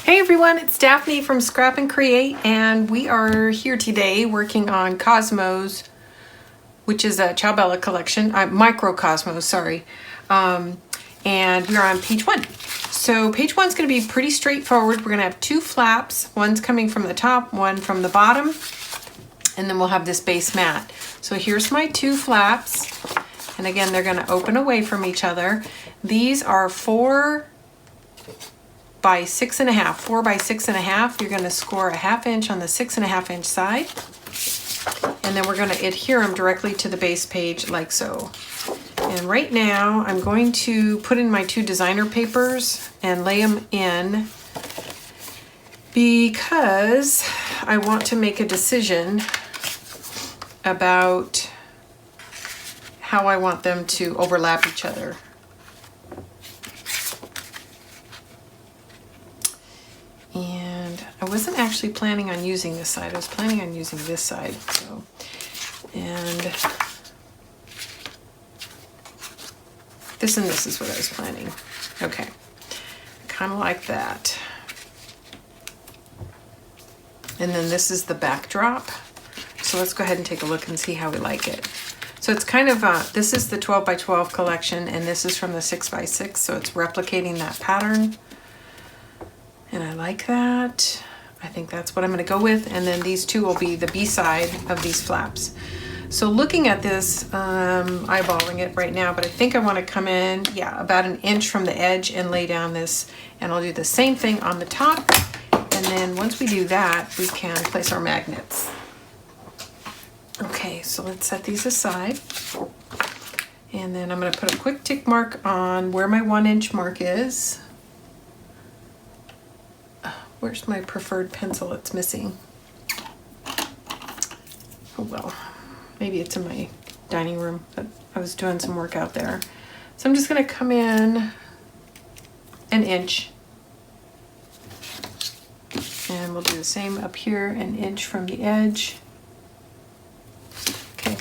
Hey everyone, it's Daphne from Scrap and Create, and we are here today working on Cosmos, which is a Ciao Bella collection, Microcosmos, sorry. And we're on page 1. So page 1 is going to be pretty straightforward. We're going to have 2 flaps, one's coming from the top, one from the bottom, and then we'll have this base mat. So here's my 2 flaps, and again they're going to open away from each other. These are 4 by 6.5, 4 by 6.5. You're going to score a 1/2 inch on the 6.5 inch side, and then we're going to adhere them directly to the base page like so. And right now I'm going to put in my 2 designer papers and lay them in because I want to make a decision about how I want them to overlap each other. And I wasn't actually planning on using this side. I was planning on using this side. So, and this and this is what I was planning. Okay, kind of like that. And then this is the backdrop. So let's go ahead and take a look and see how we like it. So it's kind of, this is the 12 by 12 collection, and this is from the 6 by 6. So it's replicating that pattern. And I like that. I think that's what I'm going to go with. And then these 2 will be the B-side of these flaps. So looking at this, eyeballing it right now, but I think I want to come in, yeah, about 1 inch from the edge and lay down this. And I'll do the same thing on the top. And then once we do that, we can place our magnets. Okay, so let's set these aside. And then I'm going to put a quick tick mark on where my 1 inch mark is. Where's my preferred pencil? It's missing. Oh well, maybe it's in my dining room, but I was doing some work out there. So I'm just going to come in 1 inch. And we'll do the same up here, 1 inch from the edge. Okay.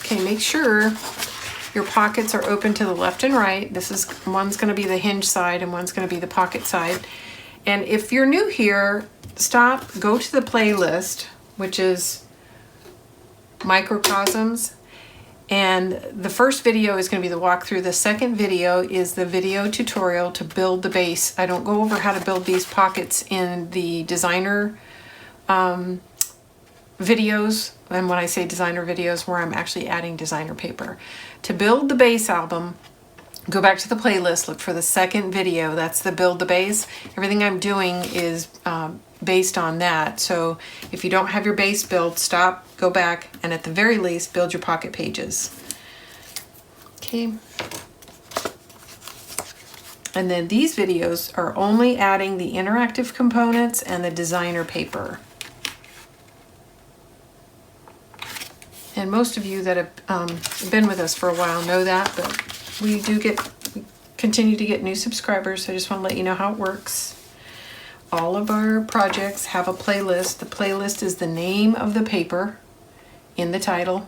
Okay, make sure your pockets are open to the left and right. This is, one's going to be the hinge side and one's going to be the pocket side. And if you're new here, stop, go to the playlist, which is Microcosmos. And the first video is going to be the walkthrough. The second video is the video tutorial to build the base. I don't go over how to build these pockets in the designer videos, and when I say designer videos, where I'm actually adding designer paper. To build the base album, go back to the playlist, look for the second video. That's the build the base. Everything I'm doing is based on that. So if you don't have your base built, stop, go back, and at the very least, build your pocket pages. Okay. And then these videos are only adding the interactive components and the designer paper. And most of you that have been with us for a while know that, but we continue to get new subscribers, so I just want to let you know how it works. All of our projects have a playlist. The playlist is the name of the paper in the title.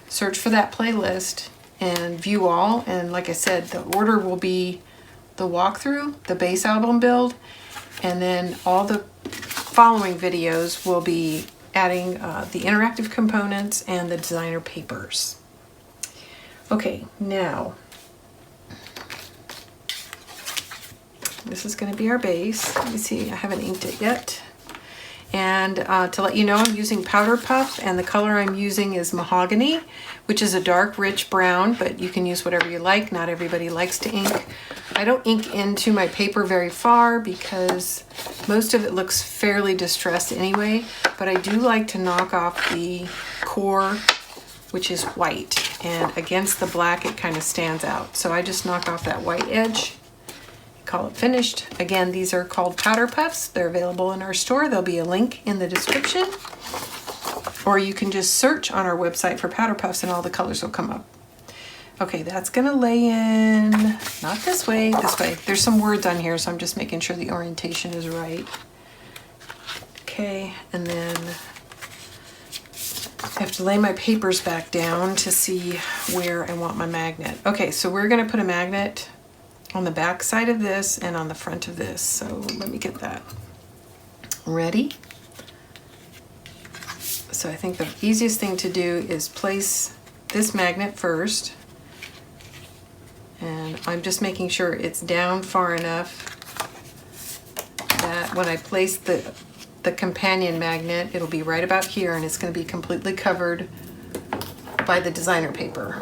Search for that playlist and view all, and like I said, the order will be the walkthrough, the base album build, and then all the following videos will be adding the interactive components and the designer papers. Okay, now this is going to be our base. Let me see, I haven't inked it yet. And to let you know, I'm using powder puff, and the color I'm using is mahogany, which is a dark, rich brown, but you can use whatever you like. Not everybody likes to ink. I don't ink into my paper very far because most of it looks fairly distressed anyway, but I do like to knock off the core, which is white, and against the black it kind of stands out. So I just knock off that white edge, call it finished. Again, these are called powder puffs. They're available in our store. There'll be a link in the description, or you can just search on our website for powder puffs and all the colors will come up. Okay, that's gonna lay in, not this way, this way. There's some words on here, so I'm just making sure the orientation is right. Okay, and then I have to lay my papers back down to see where I want my magnet. Okay, so we're gonna put a magnet on the back side of this and on the front of this. So let me get that ready. So I think the easiest thing to do is place this magnet first. And I'm just making sure it's down far enough that when I place the companion magnet, it'll be right about here and it's going to be completely covered by the designer paper.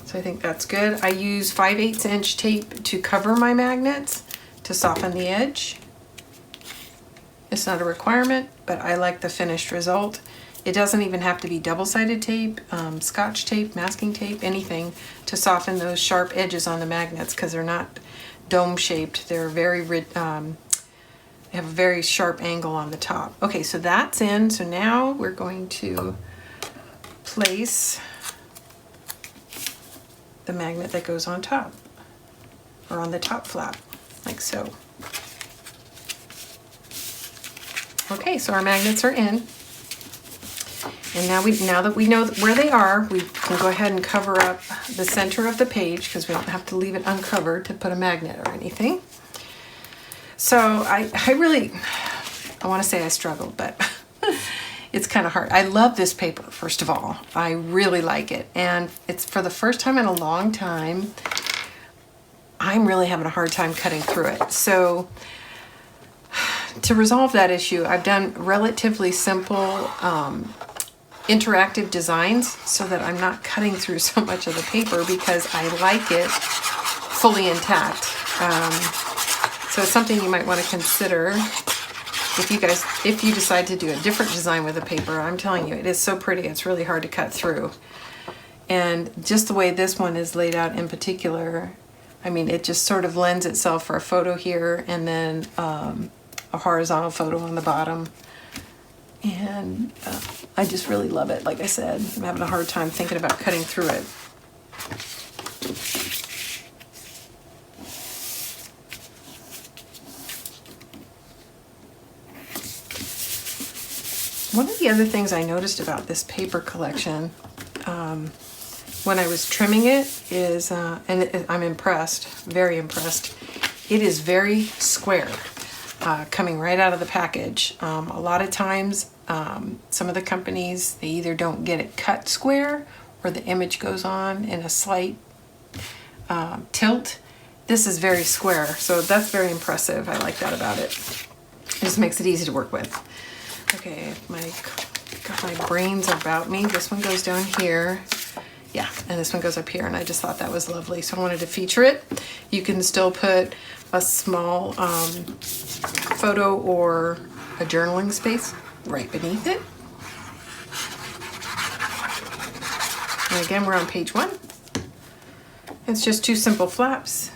So I think that's good. I use 5/8 inch tape to cover my magnets to soften the edge. It's not a requirement, but I like the finished result. It doesn't even have to be double-sided tape, scotch tape, masking tape, anything to soften those sharp edges on the magnets because they're not dome-shaped. They're very, they have a very sharp angle on the top. Okay, so that's in. So now we're going to place the magnet that goes on top, or on the top flap, like so. Okay, so our magnets are in. And now that we know where they are, we can go ahead and cover up the center of the page because we don't have to leave it uncovered to put a magnet or anything. So I want to say I struggled, but it's kind of hard. I love this paper, first of all. I really like it. And it's for the first time in a long time, I'm really having a hard time cutting through it. So to resolve that issue, I've done relatively simple interactive designs so that I'm not cutting through so much of the paper because I like it fully intact. So it's something you might want to consider if you decide to do a different design with the paper. I'm telling you, it is so pretty. It's really hard to cut through. And just the way this one is laid out in particular, I mean, it just sort of lends itself for a photo here and then a horizontal photo on the bottom. And I just really love it. Like I said, I'm having a hard time thinking about cutting through it. One of the other things I noticed about this paper collection when I was trimming it is, I'm impressed, very impressed, it is very square. Coming right out of the package. A lot of times, some of the companies, they either don't get it cut square or the image goes on in a slight tilt. This is very square, so that's very impressive. I like that about it. It just makes it easy to work with. Okay, got my brains about me. This one goes down here. Yeah, and this one goes up here, and I just thought that was lovely, so I wanted to feature it. You can still put a small photo or a journaling space right beneath it. And again, we're on page 1. It's just 2 simple flaps.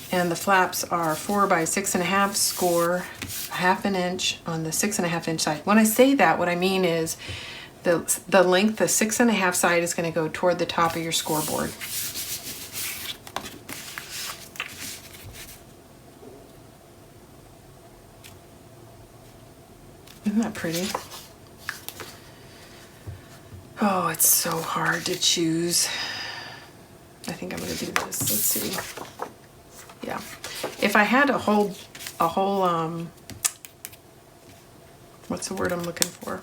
And the flaps are 4 by 6.5, score 1/2 inch on the 6.5 inch side. When I say that, what I mean is the length, the 6.5 side is going to go toward the top of your scoreboard. Isn't that pretty? Oh, it's so hard to choose. I think I'm going to do this. Let's see. Yeah, if I had a whole, what's the word I'm looking for?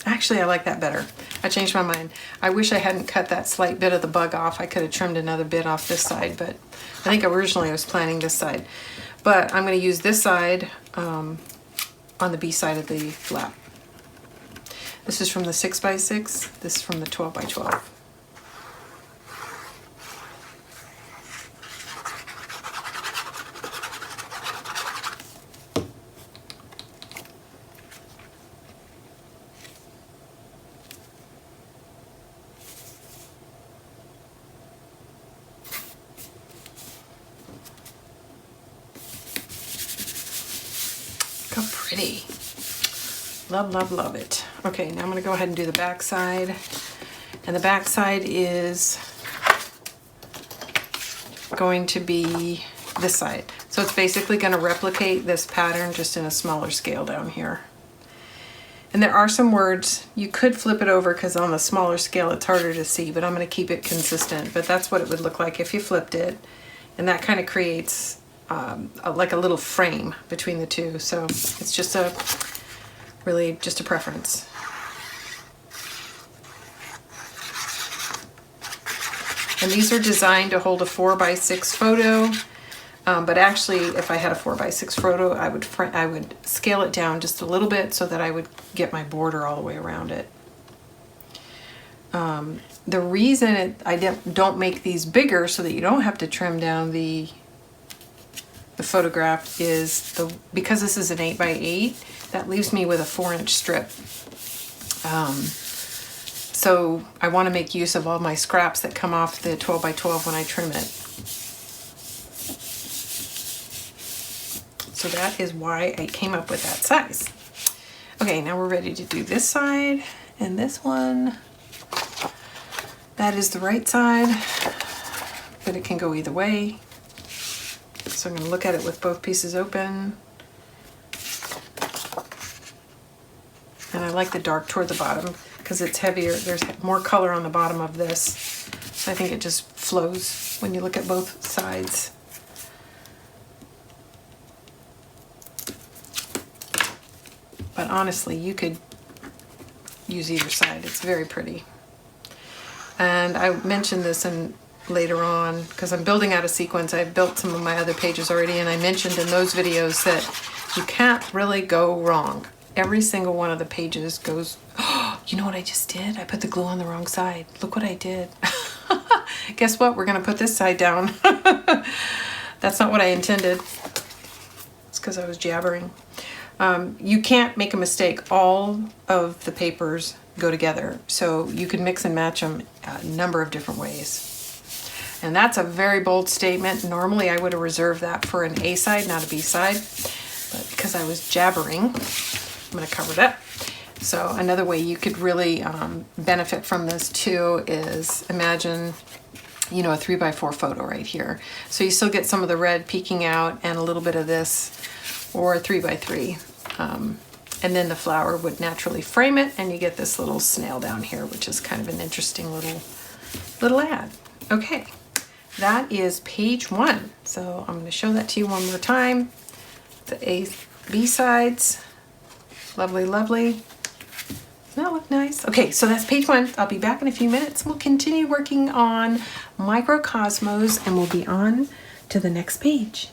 Actually, I like that better. I changed my mind. I wish I hadn't cut that slight bit of the bug off. I could have trimmed another bit off this side, but I think originally I was planning this side. But I'm going to use this side on the B side of the flap. This is from the 6 by 6. This is from the 12 by 12. How pretty. Love, love, love it. Okay, now I'm going to go ahead and do the back side. And the back side is going to be this side. So it's basically going to replicate this pattern just in a smaller scale down here. And there are some words, you could flip it over because on the smaller scale it's harder to see, but I'm going to keep it consistent. But that's what it would look like if you flipped it. And that kind of creates like a little frame between the two. So it's just really just a preference. And these are designed to hold a 4x6 photo. But actually, if I had a 4x6 photo, I would scale it down just a little bit so that I would get my border all the way around it. The reason I don't make these bigger so that you don't have to trim down the photograph is because this is an 8x8, that leaves me with a 4-inch strip. So I want to make use of all my scraps that come off the 12x12 when I trim it. So that is why I came up with that size. Okay, now we're ready to do this side and this one. That is the right side, but it can go either way. So I'm going to look at it with both pieces open. And I like the dark toward the bottom because it's heavier. There's more color on the bottom of this. So I think it just flows when you look at both sides. But honestly, you could use either side. It's very pretty. And I mentioned this later on because I'm building out a sequence. I've built some of my other pages already, and I mentioned in those videos that you can't really go wrong. Every single one of the pages goes, oh, you know what I just did? I put the glue on the wrong side. Look what I did. Guess what? We're going to put this side down. That's not what I intended. It's because I was jabbering. You can't make a mistake. All of the papers go together. So you can mix and match them a number of different ways. And that's a very bold statement. Normally I would have reserved that for an A side, not a B side. But because I was jabbering, I'm going to cover that. So another way you could really benefit from this too is imagine, you know, a 3x4 photo right here. So you still get some of the red peeking out and a little bit of this, or a 3x3. And then the flower would naturally frame it, and you get this little snail down here, which is kind of an interesting little ad. Okay, that is page 1. So I'm going to show that to you one more time. The A, B sides. Lovely, lovely. Doesn't that look nice? Okay, so that's page 1. I'll be back in a few minutes. We'll continue working on Microcosmos, and we'll be on to the next page.